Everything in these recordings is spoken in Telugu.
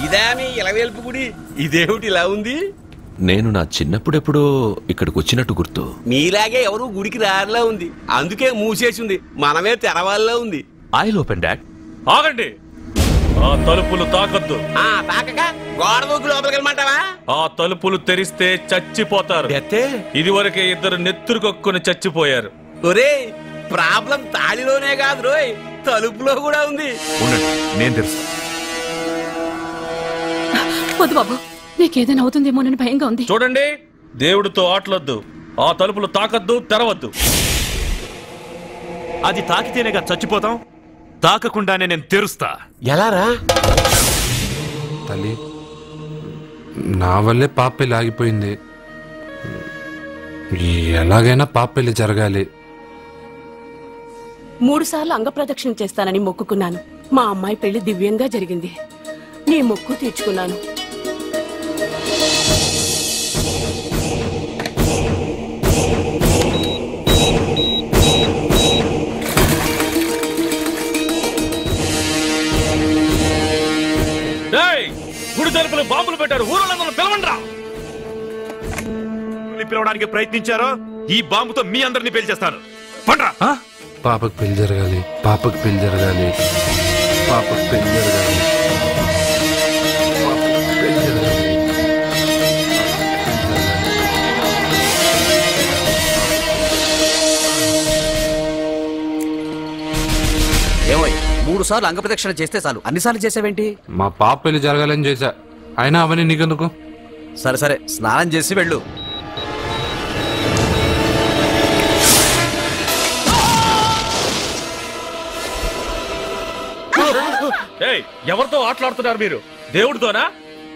ఇదా మీ ఇలవేల్పు గుడి? ఇదేమిటి ఇలా ఉంది? నేను నా చిన్నప్పుడెప్పుడో ఇక్కడికి వచ్చినట్టు గుర్తు. మీలాగే ఎవరు గుడికి రారులా ఉంది, అందుకే మూసేసింది. మనమే తెరవాళ్ళలో ఉంది. I'll open dad. ఆగండి, ఆ తలుపులు తాకద్దు. తాకగా గోడ దూకి లోపలికి వెళ్ళమంటావా? ఆ తలుపులు తెరిస్తే చచ్చిపోతారు. ఇదివరకే ఇద్దరు నెత్తురు కొక్కుని చచ్చిపోయారు. ఒరే, ప్రాబ్లం తాళిలోనే కాదు రోయ్, తలుపులో కూడా ఉంది. నేను తెలుసు. వద్దు బాబు, నీకేదైనా అవుతుందేమోనని భయంగా ఉంది. చూడండి, దేవుడితో ఆటలొద్దు. ఆ తలుపులు తాకద్దు, తెరవద్దు. అది తాకితేనేగా చచ్చిపోతాం, తాకకుండానే నేను తెరుస్తా. ఎలారా? తల్లి, నా వల్లే పాప పెళ్లి ఆగిపోయింది. ఎలాగైనా పాప పెళ్లి జరగాలి. 3 సార్లు అంగప్రదక్షిణ చేస్తానని మొక్కుకున్నాను. మా అమ్మాయి పెళ్లి దివ్యంగా జరిగింది. నీ మొక్కు తీర్చుకున్నాను. గుడి తలుపులు బాంబులు పెట్టారు, ఊళ్ళో పిలవండ్రా. పిలవడానికి ప్రయత్నించారో ఈ బాంబుతో మీ అందరినీ పేల్చేస్తాను. పండ్రా. పాపకు పెళ్లి జరగాలి, పాపకు పెళ్లి జరగాలి, పాపకు పెళ్లి జరగాలి, పెళ్లి జరగాలి. ఏమో 3 సార్లు అంగప్రదక్షిణ చేస్తే చాలు, అన్నిసార్లు చేసావేంటి? మా పాప పెళ్లి జరగాలని చేశా, అయినా అవన్నీ నీకెందుకు? సరే సరే, స్నానం చేసి వెళ్ళు. ఎవరితో ఆటలాడుతున్నారు మీరు? దేవుడితోనా?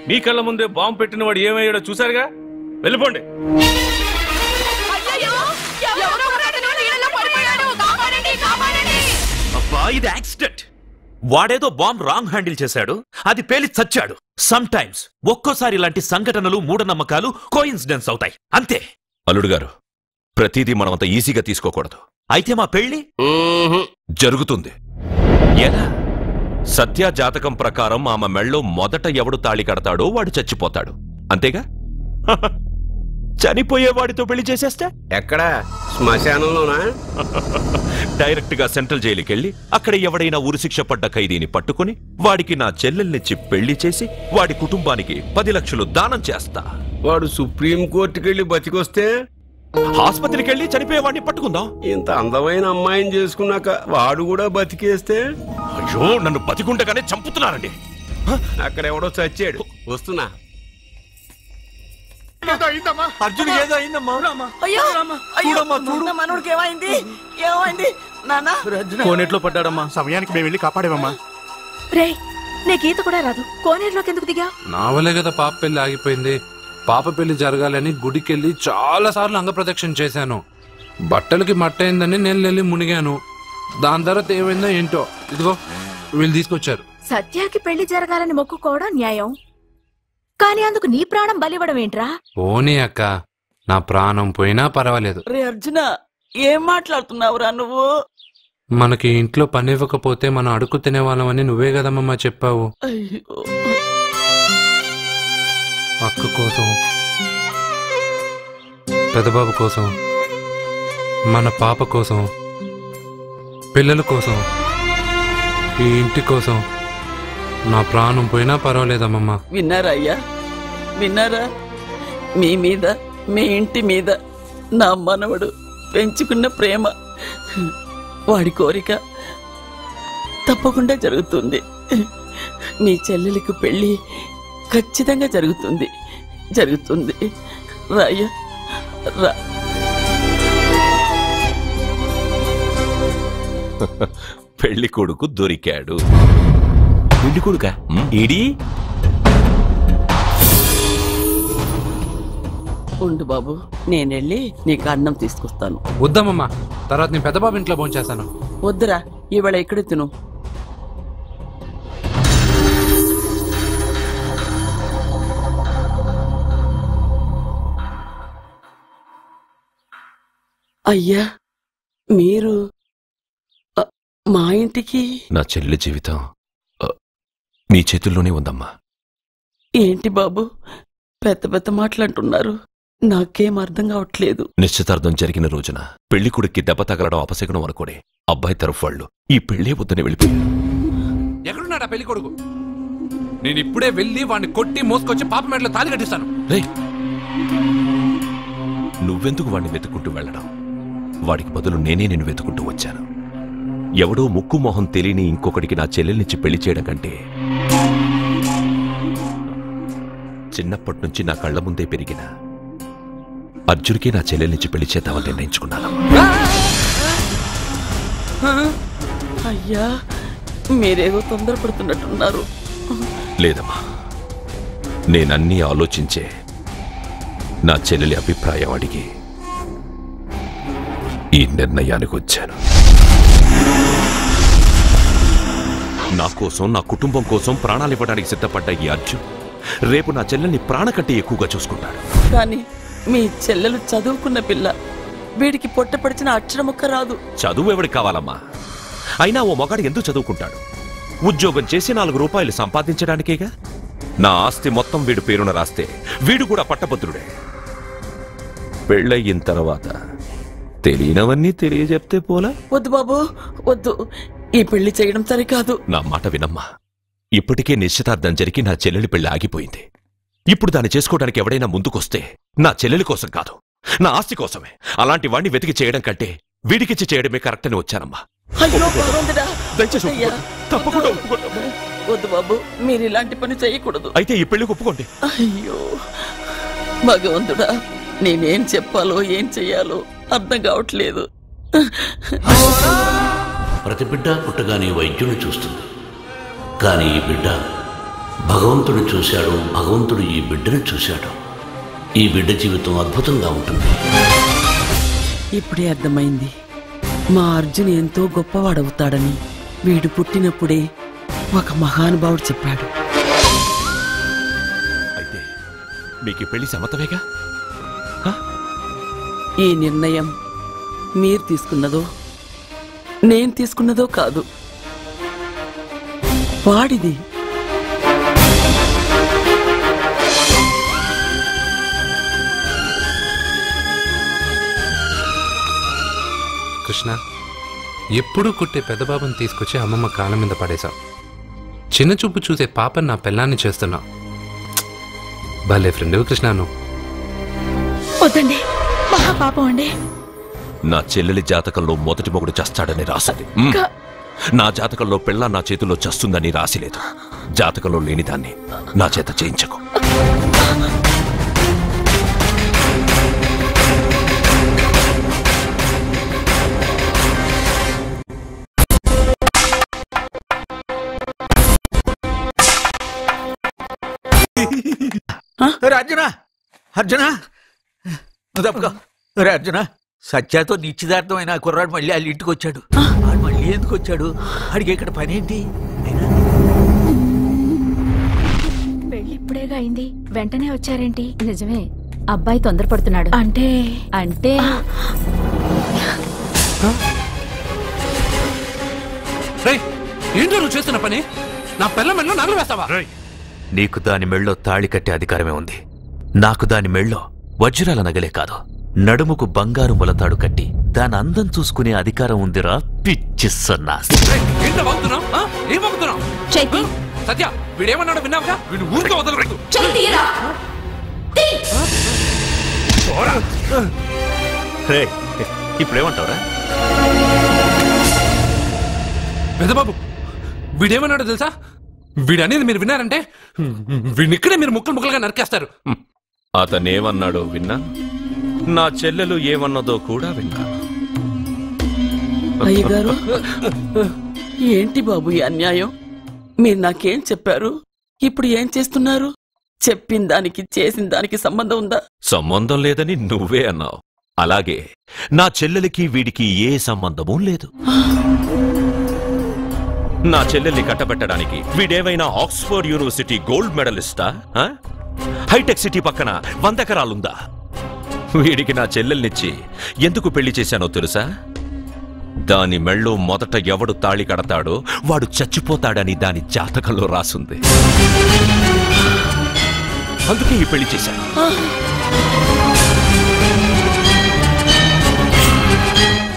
మీ కళ్ళ ముందే బాంబు పెట్టిన వాడు ఏమయ్యాడో చూసారుగా. వెళ్ళిపోండి. అబ్బా, ఇది యాక్సిడెంట్. వాడేదో బాంబ్ రాంగ్ హ్యాండిల్ చేశాడు, అది పేలి చచ్చాడు. సమ్ టైమ్స్ ఒక్కోసారి ఇలాంటి సంఘటనలు మూఢనమ్మకాలు కోయిన్సిడెన్స్ అవుతాయి, అంతే. అల్లుడు గారు, ప్రతిదీ మనమంత ఈజీగా తీసుకోకూడదు. అయితే మా పెళ్లి జరుగుతుంది. ఎలా? సత్య జాతకం ప్రకారం ఆమె మెళ్ళో మొదట ఎవడు తాళి కడతాడో వాడు చచ్చిపోతాడు, అంతేగా? చనిపోయేవాడితో పెళ్లి చేసేస్తే ఎక్కడ? శ్మశానంలోనా? డైరెక్ట్ గా సెంట్రల్ జైలుకి వెళ్ళి అక్కడ ఎవడైనా ఉరిశిక్ష పడ్డ ఖైదీని పట్టుకుని వాడికి నా చెల్లెల్నిచ్చి పెళ్లి చేసి వాడి కుటుంబానికి 10 లక్షలు దానం చేస్తా. వాడు సుప్రీం కోర్టుకెళ్ళి బతికొస్తే ఆసుపత్రికి వెళ్ళి చనిపోయేవాడిని పట్టుకుందాం. ఇంత అందమైన అమ్మాయిని చేసుకున్నాక వాడు కూడా బతికేస్తే? అయ్యో, నన్ను బతికుండగానే చంపుతున్నారండి. అక్కడెవడో చచ్చాడు, వస్తున్నా. అర్జున్ ఏదో అయిందమ్మా. మనోడికి ఏమైంది? ఏమైంది నాన్న? కోనేట్లో పడ్డాడమ్మా, సమయానికి మేము వెళ్ళి కాపాడేమమ్మా. రే, నీకు ఈత కూడా రాదు, కోనేరులోకి ఎందుకు దిగా? నా వల్లే కదా పాప పెళ్లి ఆగిపోయింది. పాప పెళ్లి జరగాలని గుడికెళ్ళి చాలా సార్లు అంగప్రదక్షిణ చేశాను. బట్టలకి మట్టయిందని నేను వెళ్ళి మునిగాను. దాని తర్వాత ఏమైందో ఏంటో, ఇదిగో వీళ్ళు తీసుకొచ్చారు. సత్యాకి పెళ్లి జరగాలని మొక్కుకోవడం న్యాయం, కానీ అందుకు నీ ప్రాణం బలివ్వడం ఏంట్రా? పోనీ అక్క, నా ప్రాణం పోయినా పర్వాలేదు. రే అర్జున, ఏం మాట్లాడుతున్నావురా నువ్వు? మనకి ఇంట్లో పని ఇవ్వకపోతే మనం అడుగు తినేవాళ్ళమని నువ్వే కదమ్మా చెప్పావు. అక్క కోసం, పెదబాబు కోసం, మన పాప కోసం, పిల్లల కోసం, ఈ ఇంటి కోసం నా ప్రాణం పోయినా పర్వాలేదమ్మా. విన్నారా అయ్యా, విన్నారా? మీ మీద, మీ ఇంటి మీద నా మనవడు పెంచుకున్న ప్రేమ, వాడి కోరిక తప్పకుండా జరుగుతుంది. మీ చెల్లెలికి పెళ్లి ఖచ్చితంగా జరుగుతుంది, జరుగుతుంది. రాయ్యా రా. పెళ్లి కొడుకు దొరికాడు. పెళ్లి కొడుకా? ఈడీ ఉండు బాబు, నేనెళ్ళి నీకు అన్నం తీసుకొస్తాను. వద్దమ్మమ్మా, తర్వాత నేను పెద్దబాబు ఇంట్లో భోంచేస్తాను. వద్దురా, ఇవాళ ఇక్కడ తిను. అయ్యా, మీరు మా ఇంటికి? నా చెల్లి జీవితం మీ చేతుల్లోనే ఉందమ్మా. ఏంటి బాబు పెద్ద పెద్ద మాటలంటున్నారు? నాకేం అర్థం కావట్లేదు. నిశ్చితార్థం జరిగిన రోజున పెళ్లి కొడుక్కి దెబ్బ తగలడం అపశకునం అనుకోని అబ్బాయి తరఫు వాళ్ళు ఈ పెళ్లే వద్దని వెళ్ళిపోయారు. ఎక్కడున్నాడా పెళ్లి కొడుకు? నేను ఇప్పుడే వెళ్ళి వాడిని కొట్టి మోసుకొచ్చి పాప మెడలో తాళి కట్టిస్తాను. రే, నువ్వెందుకు వాడిని వెతుక్కుంటూ వెళ్ళడం? వాడికి బదులు నేనే నిన్ను వెతుకుంటూ వచ్చాను. ఎవడో ముక్కు మొహం తెలియని ఇంకొకడికి నా చెల్లెల్నిచ్చి పెళ్లి చేయడం కంటే చిన్నప్పటి నుంచి నా కళ్ల ముందే పెరిగిన అర్జున్కి నా చెల్లెల్నిచ్చి పెళ్లి చేద్దామని నిర్ణయించుకున్నాను. అయ్యా, మీరేదో తొందరపడుతున్నట్టున్నారు. లేదమ్మా, నేనన్నీ ఆలోచించే నా చెల్లెలి అభిప్రాయం అడిగి ఈ నిర్ణయానికి వచ్చాను. నా కోసం, నా కుటుంబం కోసం ప్రాణాలివ్వడానికి సిద్ధపడ్డ ఈ అర్జున్ రేపు నా చెల్లెల్ని ప్రాణ కంటే ఎక్కువగా చూసుకుంటాడు. కానీ మీ చెల్లెలు చదువుకున్న పిల్ల, వీడికి పొట్టపడిచిన అక్షరముక్క రాదు. చదువు ఎవడికి కావాలమ్మా? అయినా ఓ మగాడు ఎందుకు చదువుకుంటాడు? ఉద్యోగం చేసి 4 రూపాయలు సంపాదించడానికేగా. నా ఆస్తి మొత్తం వీడు పేరున రాస్తే వీడు కూడా పట్టభద్రుడే. పెళ్ళయిన తర్వాత తెలియనవన్నీ తెలియజెప్తే పోలా? వద్దు బాబు, వద్దు. ఈ పెళ్లి చేయడం సరికాదు. నా మాట వినమ్మా. ఇప్పటికే నిశ్చితార్థం జరిగి నా చెల్లెలి పెళ్లి ఆగిపోయింది. ఇప్పుడు దాన్ని చేసుకోవడానికి ఎవడైనా ముందుకొస్తే నా చెల్లెలి కోసం కాదు, నా ఆస్తి కోసమే. అలాంటి వాణ్ణి వెతికి చేయడం కంటే వీడికిచ్చి చేయడమే కరెక్ట్ అని వచ్చానమ్మా. అయ్యో భగవంతుడా, దయచేసి అయ్యా, తప్పకుండా ఒప్పుకోండి. వద్దు బాబు, మీరు ఇలాంటి పని చేయకూడదు. అయితే ఈ పెళ్లికి ఒప్పుకోండి. అయ్యో భగవంతుడా, నేనేం చెప్పాలో ఏం చెయ్యాలో అర్థం కావట్లేదు. ప్రతి బిడ్డ పుట్టగానే వైద్యుని చూస్తుంది, కానీ ఈ బిడ్డ భగవంతుడు చూశాడు, భగవంతుడు ఈ బిడ్డను చూశాడు. ఈ బిడ్డ జీవితం అద్భుతంగా ఉంటుంది. ఇప్పుడే అర్థమైంది, మా అర్జున్ ఎంతో గొప్పవాడవుతాడని. వీడు పుట్టినప్పుడే ఒక మహానుభావుడు చెప్పాడు. అయితే మీకు ఈ పెళ్లి సమ్మతమేగా? ఈ నిర్ణయం మీరు తీసుకున్నదో నేను తీసుకున్నదో కాదు, వాడిది. కృష్ణ, ఎప్పుడూ కుట్టే పెద్దబాబుని తీసుకొచ్చి అమ్మమ్మ కాళ్ళ మీద పడేశావు. చిన్న చూపు చూసే పాపని నా పెళ్ళాన్ని చేస్తున్నా. భలే ఫ్రెండ్ కృష్ణను. వద్దండి, మహాపాపం అండి. నా చెల్లెలి జాతకంలో మొదటి మొగుడు చస్తాడని రాసింది. నా జాతకంలో పెళ్ళ నా చేతిలో చస్తుందని రాసిలేదు. జాతకంలో లేనిదాన్ని నా చేత చేయించకు. అర్జున, అర్జున తప్పుకో. అర్జున, సత్యాతో నిశ్చితార్థమైన కుర్రాడు మళ్ళీ వాళ్ళ ఇంటికి వచ్చాడు. వాడు మళ్ళీ ఎందుకు వచ్చాడు? అడిగి ఇక్కడ పని ఏంటి? పెళ్లి ఇప్పుడేగా అయింది, వెంటనే వచ్చారేంటి? నిజమే, అబ్బాయి తొందరపడుతున్నాడు. అంటే అంటే ఏంటో నువ్వు చేస్తున్న పని? నా పిల్ల మెళ్ళో నగలు వేస్తావా? నీకు దాని మెళ్ళో తాళి కట్టే అధికారమే ఉంది. నాకు దాని మెళ్ళో వజ్రాల నగలే కాదు, నడుముకు బంగారు మొలతాడు కట్టి దాని అందం చూసుకునే అధికారం ఉందిరా పిచ్చి సన్నాసి. సత్య, వీడేమన్నాడు విన్నావుగా? వీడు ఊరికే వదలలేదు. ఇప్పుడేమంటావురా? పెద్దబాబు, వీడేమన్నాడో తెలుసా? వీడనేది మీరు విన్నారంటే వీడినిక్కడే మీరు ముక్కలు ముక్కలుగా నరికేస్తారు. అతనేమన్నాడో విన్నా, నా చెల్లెలు ఏమన్నదో కూడా విన్నా. అయ్యగారు, ఏంటి బాబు ఈ అన్యాయం? మీరు నాకేం చెప్పారు, ఇప్పుడు ఏం చేస్తున్నారు? చెప్పిన దానికి చేసిన దానికి సంబంధం ఉందా? సంబంధం లేదని నువ్వే అన్నావు. అలాగే నా చెల్లెలికి వీడికి ఏ సంబంధమూ లేదు. నా చెల్లెల్ని కట్టబెట్టడానికి వీడేమైనా ఆక్స్ఫర్డ్ యూనివర్సిటీ గోల్డ్ మెడలిస్టా? హైటెక్ సిటీ పక్కన 100 ఎకరాలుందా? వీడికి నా చెల్లెల్నిచ్చి ఎందుకు పెళ్లి చేశానో తెలుసా? దాని మెళ్ళో మొదట ఎవడు తాళి కడతాడో వాడు చచ్చిపోతాడని దాని జాతకంలో రాసుంది. అందుకే ఈ పెళ్లి చేశాను.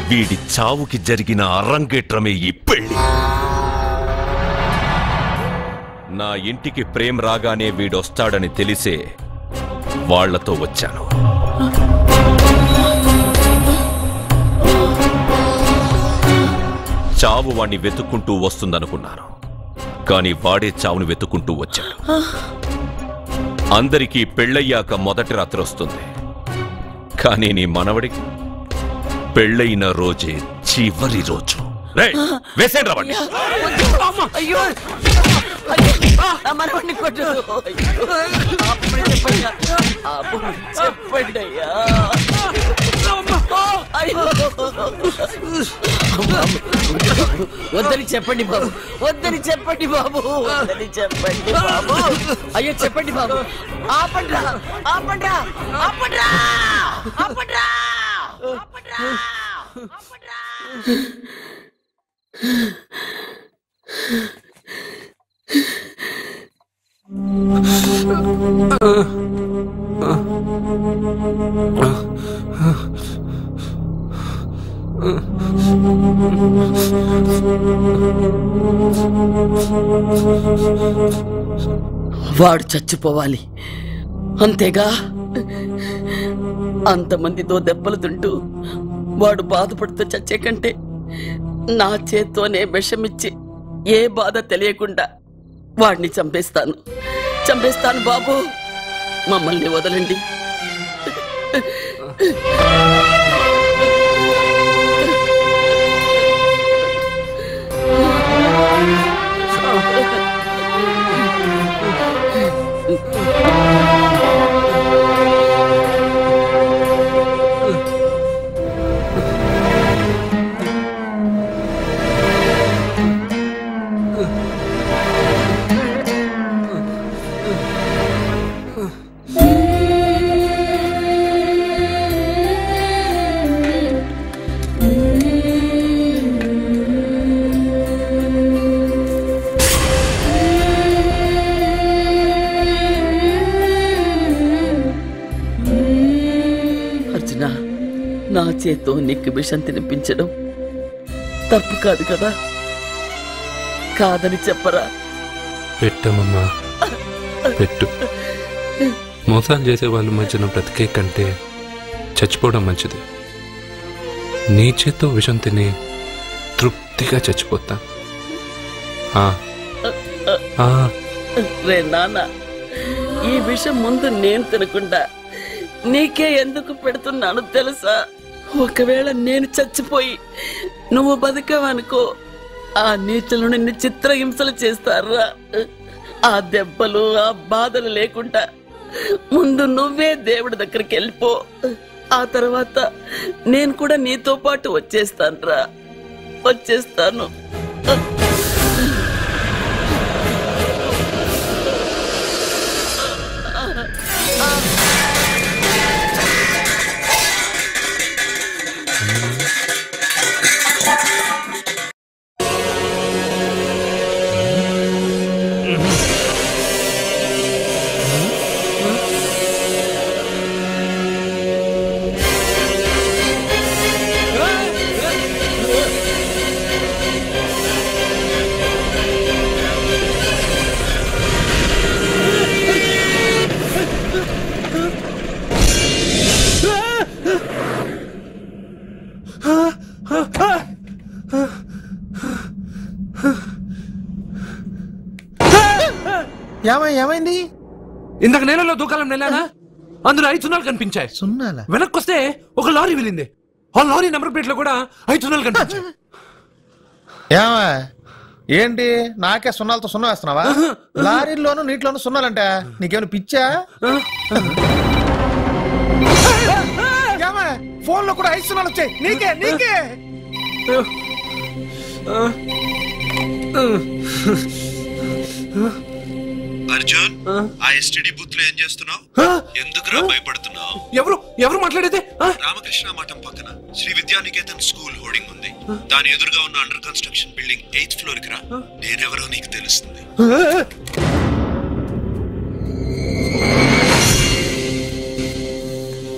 వీడి చావుకి జరిగిన అరంగేట్రమే ఈ పెళ్లి. నా ఇంటికి ప్రేమ్ రాగానే వీడొస్తాడని తెలిసే వాళ్లతో వచ్చాను. చావు వాణ్ణి వెతుక్కుంటూ వస్తుందనుకున్నాను, కానీ వాడే చావును వెతుక్కుంటూ వచ్చాడు. అందరికీ పెళ్ళయ్యాక మొదటి రాత్రి వస్తుంది, కానీ నీ మనవడికి పెళ్ళైన రోజే చివరి రోజు. వేసేండి రావండి. అయ్యో మనవాడిని కొట్టు. చెప్పండి అయ్యా. వద్దని చెప్పండి బాబు, వద్దని చెప్పండి బాబు, వద్దని చెప్పండి బాబు. అయ్యో చెప్పండి బాబు. ఆపండ్రా, ఆపండ్రా, ఆపండ్రా, ఆపండ్రా, ఆపండ్రా, ఆపండ్రా. వాడు చచ్చిపోవాలి అంతేగా. అంతమందితో దెబ్బలు తింటూ వాడు బాధపడుతూ చచ్చే కంటే నా చేత్తోనే విషమిచ్చి ఏ బాధ తెలియకుండా వాడిని చంపేస్తాను, చంపేస్తాను బాబు. మమ్మల్ని వదలండి. నా చేత్తో నీకు విషం తినిపించడం తప్పు కాదు కదా? కాదని చెప్పరా? పెట్టమమ్మా, పెట్టు. మోసాలు చేసే వాళ్ళ మధ్యన బ్రతికే కంటే చచ్చిపోవడం మంచిది. నీ చేత్తో విషం తిని తృప్తిగా చచ్చిపోతా. రే నాన్న, ఈ విషం ముందు నేను తినకుండా నీకే ఎందుకు పెడుతున్నాను తెలుసా? ఒకవేళ నేను చచ్చిపోయి నువ్వు బతికావనుకో, ఆ నీచులు నిన్ను చిత్రహింసలు చేస్తారా? ఆ దెబ్బలు ఆ బాధలు లేకుండా ముందు నువ్వే దేవుడి దగ్గరికి వెళ్ళిపో. ఆ తర్వాత నేను కూడా నీతో పాటు వచ్చేస్తానురా, వచ్చేస్తాను. ఏమైంది? ఇందాక నేలలో దూకాలం నెలానా, అందులో 5 సున్నాలు కనిపించాయి. సున్నాలా? వెనక్కొస్తే ఒక లారీ వెళ్ళింది. ఆ లారీ నెంబర్ ప్లేట్ లో కూడా 5 సున్నాలు కనిపించాయి. ఏంటి నాకే సున్నాలతో సున్నా వేస్తున్నావా? లారీల్లోనూ నీటిలోనూ సున్నాలంట. నీకేమైనా పిచ్చా? ఫోన్ లో కూడా 5 సున్నాలు వచ్చాయి. నీకే నీకే అర్జున్, ఆ ఎస్టీడీ బూత్ లో ఏం చేస్తున్నావు? ఎందుకురా భయపడుతున్నావు? ఎవరు మాట్లాడేది? రామకృష్ణ మఠం పక్కన శ్రీ విద్యానికేతన్ స్కూల్ హోర్డింగ్ ఉంది. దాని ఎదురుగా ఉన్న under construction building 8th floor కి రా. నేనెవరో నీకు తెలుస్తుంది.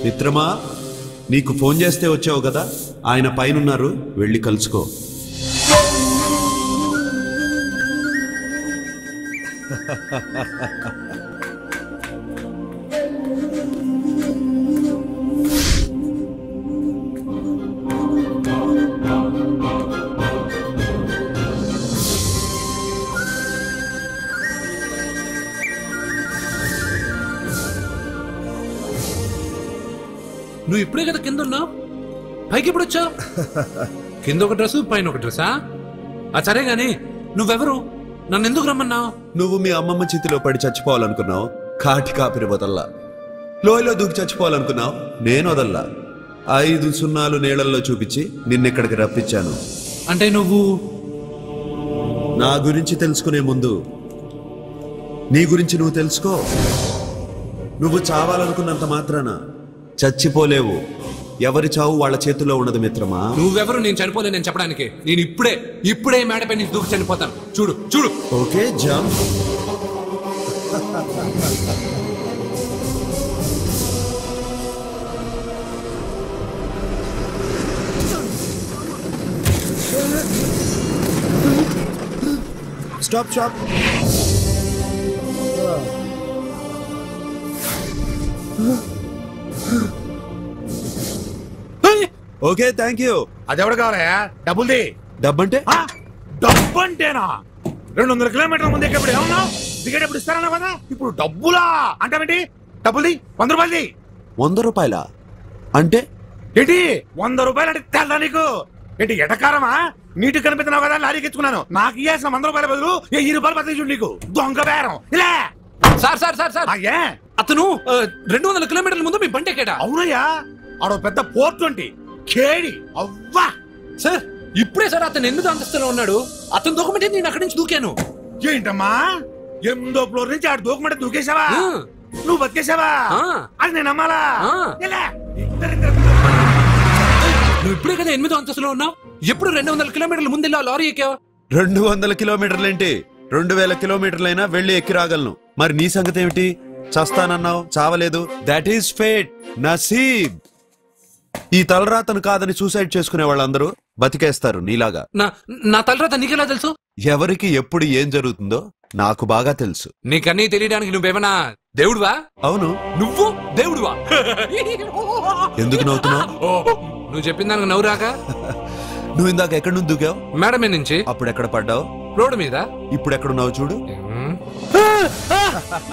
మిత్రమా, నీకు ఫోన్ చేస్తే వచ్చావు కదా, ఆయన పైనున్నారు, వెళ్ళి కలుసుకో. నువ్వు ఇప్పుడే కదా కింద ఉన్నావు, పైకి ఎప్పుడు వచ్చావు? కింద ఒక డ్రెస్, పైన ఒక డ్రెస్సా? సరే గాని నువ్వెవరు? నన్ను ఎందుకు రమ్మన్నావు? నువ్వు మీ అమ్మమ్మ చేతిలో పడి చచ్చిపోవాలనుకున్నావు, కాటి కాపిరి వదల్లా. లోయలో దూకి చచ్చిపోవాలనుకున్నావు, నేను వదల్లా. 5 సున్నాలు నీళ్ళల్లో చూపించి నిన్నెక్కడికి రప్పించాను. అంటే నువ్వు నా గురించి తెలుసుకునే ముందు నీ గురించి నువ్వు తెలుసుకో. నువ్వు చావాలనుకున్నంత మాత్రాన చచ్చిపోలేవు. ఎవరి చావు వాళ్ళ చేతుల్లో ఉన్నది మిత్రమా. నువ్వెవరు నేను చనిపోలే నేను చెప్పడానికి? నేను ఇప్పుడే మేడపై నుంచి దూకి చనిపోతాను. చూడు చూడు. Okay, jump. Stop stop. Okay, thank you. అది ఎవడు కావాలయా? డబ్బుల్ది. డబ్బంటే? డబ్బు అంటేనా? 200 కిలోమీటర్ల ముందే ఇప్పుడు ఏమన్నావు? దిగేటప్పుడు ఇస్తారన్నా కదా, ఇప్పుడు డబ్బులా అంటావేంటి? డబ్బుల్ది. 100 రూపాయలది. 100 రూపాయల అంటే ఏంటి? 100 రూపాయలు అంటే తెల్దా నీకు? ఏంటి ఎటకారమా? నీటి కనిపిస్తున్నావు కదా, లారీకి ఎత్తుకున్నాను. నాకు ఇయ్యాల్సిన 100 రూపాయల బదులు 1000 రూపాయలు బదిలీ చూడు నీకు. దొంగ బేరం. ఇలా సార్ సార్ సార్ సార్ అతను 200 కిలోమీటర్ల ముందు మీ బండి ఎక్కాడా? అవునయ్యా, ఆడో పెద్ద పోర్ట్ వంటి కేడి. అవ్వా సార్, ఇప్పుడే సార్ అతను 8వ అంతస్తులో ఉన్నాడు. అతను దూకమంటే నేను అక్కడి నుంచి దూకాను. ఏంటమ్మా, 8వ ఫ్లోర్ నుంచి ఆడు దూకమంటే దూకేశావా? నువ్వు బతికేశావా? అది నేను నమ్మాలా? నువ్వు ఇప్పుడే కదా 8వ అంతస్తులో ఉన్నావు. ఎప్పుడు 200 కిలోమీటర్ల ముందు లారీ ఎక్కావు? 200 కిలోమీటర్లేంటి, 2000 కిలోమీటర్లైనా వెళ్ళి ఎక్కి రాగలను. మరి నీ సంగతి ఏమిటి? చస్తానన్నావు, చావలేదు. That is fate, నసీబ్. ఈ తలరాతను కాదని సూసైడ్ చేసుకునే వాళ్ళందరూ బతికేస్తారు నీలాగా. నా తలరాత నీకెలా తెలుసు? ఎవరికి ఎప్పుడు ఏం జరుగుతుందో నాకు బాగా తెలుసు. నీకన్నీ తెలియడానికి నువ్వేమన్నా దేవుడువా? అవును. నువ్వు దేవుడువా? ఎందుకు నవ్వుతున్నావు? నువ్వు చెప్పిన దానికి నవ్వు రాక? నువ్వు ఇందాక ఎక్కడి నుంచి దూకావు? మేడమే నుంచి. అప్పుడు ఎక్కడ పడ్డావు? రోడ్డు మీద. ఇప్పుడు ఎక్కడున్నావు చూడు.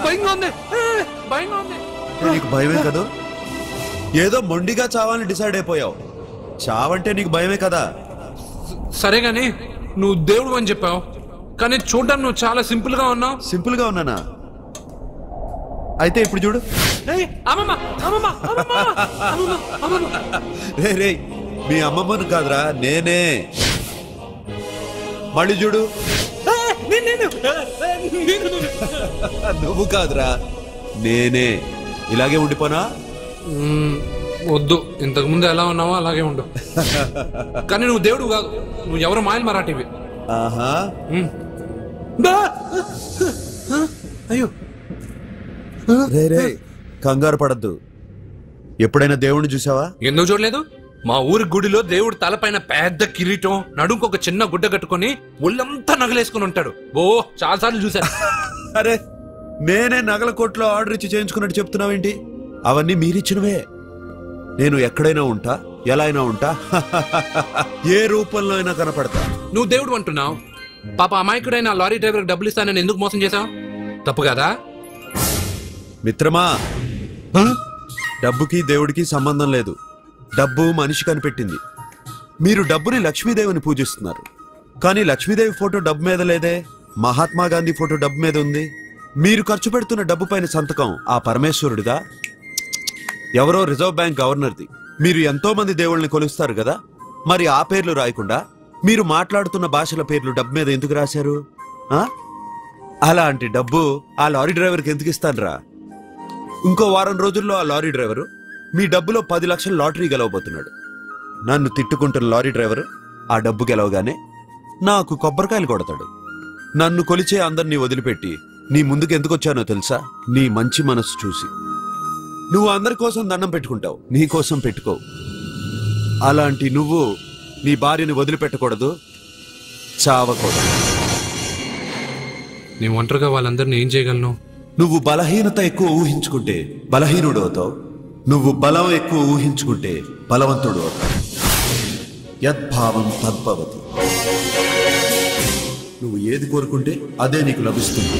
భయంగా ఉంది, భయంగా ఉంది. నీకు భయమే కదా? ఏదో మొండిగా చావాలని డిసైడ్ అయిపోయావు. చావంటే నీకు భయమే కదా? సరే గాని నువ్వు దేవుడు అని చెప్పావు, కానీ చూడడానికి నువ్వు చాలా సింపుల్ గా ఉన్నావు. సింపుల్ గా ఉన్నానా? అయితే ఇప్పుడు చూడు. రే రే, మీ అమ్మమ్మను కాదురా, నేనే. మళ్ళీ చూడు. నువ్వు కాదురా, నేనే. ఇలాగే ఉండిపోనా? వద్దు, ఇంతకు ముందు ఎలా ఉన్నావో అలాగే ఉండు. కానీ నువ్వు దేవుడు కాదు, నువ్వు ఎవరు మాయలు మరాఠీవి. ఆహా. అయ్యో రే రే, కంగారు పడద్దు. ఎప్పుడైనా దేవుణ్ణి చూసావా? ఎందుకు చూడలేదు? మా ఊరి గుడిలో దేవుడు తలపైన పెద్ద కిరీటం, నడుంకు ఒక చిన్న గుడ్డ కట్టుకుని ఒళ్ళంతా నగలేసుకుని ఉంటాడు. ఓ చాలా సార్లు చూశాను. అరే, నేనే నగల కొట్లో ఆర్డర్ ఇచ్చి చేయించుకున్నట్టు చెప్తున్నావేంటి? అవన్నీ మీరిచ్చినవే. నేను ఎక్కడైనా ఉంటా, ఎలా అయినా ఉంటా, ఏ రూపంలో అయినా కనపడతా. నువ్వు దేవుడు అంటున్నావు, పాప అమాయకుడైన లారీ డ్రైవర్ డబ్బులు ఇస్తానని ఎందుకు మోసం చేశావు? తప్పు కదా మిత్రమా? డబ్బుకి దేవుడికి సంబంధం లేదు. డబ్బు మనిషి కనిపెట్టింది. మీరు డబ్బుని లక్ష్మీదేవిని పూజిస్తున్నారు, కానీ లక్ష్మీదేవి ఫోటో డబ్బు మీద లేదే. మహాత్మా గాంధీ ఫోటో డబ్బు మీద ఉంది. మీరు ఖర్చు పెడుతున్న డబ్బు పైన సంతకం ఆ పరమేశ్వరుడిదా, ఎవరో రిజర్వ్ బ్యాంక్ గవర్నర్ది? మీరు ఎంతో మంది దేవుళ్ళని కొలుస్తారు కదా, మరి ఆ పేర్లు రాయకుండా మీరు మాట్లాడుతున్న భాషల పేర్లు డబ్బు మీద ఎందుకు రాశారు? అలాంటి డబ్బు ఆ లారీ డ్రైవర్కి ఎందుకు ఇస్తానురా? ఇంకో వారం రోజుల్లో ఆ లారీ డ్రైవరు మీ డబ్బులో 10 లక్షల లాటరీ గెలవబోతున్నాడు. నన్ను తిట్టుకుంటున్న లారీ డ్రైవరు ఆ డబ్బు గెలవగానే నాకు కొబ్బరికాయలు కొడతాడు. నన్ను కొలిచే అందరినీ వదిలిపెట్టి నీ ముందుకు ఎందుకు వచ్చానో తెలుసా? నీ మంచి మనసు చూసి. నువ్వు అందరి కోసం దండం పెట్టుకుంటావు, నీ కోసం పెట్టుకోవు. అలాంటి నువ్వు నీ భార్యని వదిలిపెట్టకూడదు, చావకూడదు. నీ ఒంటరిగా వాళ్ళందరినీ ఏం చేయగలను? నువ్వు బలహీనత ఎక్కువ ఊహించుకుంటే బలహీనుడు అవుతావు, నువ్వు బలం ఎక్కువ ఊహించుకుంటే బలవంతుడు అవుతావు. యద్భావం తద్భవతి. నువ్వు ఏది కోరుకుంటే అదే నీకు లభిస్తుంది.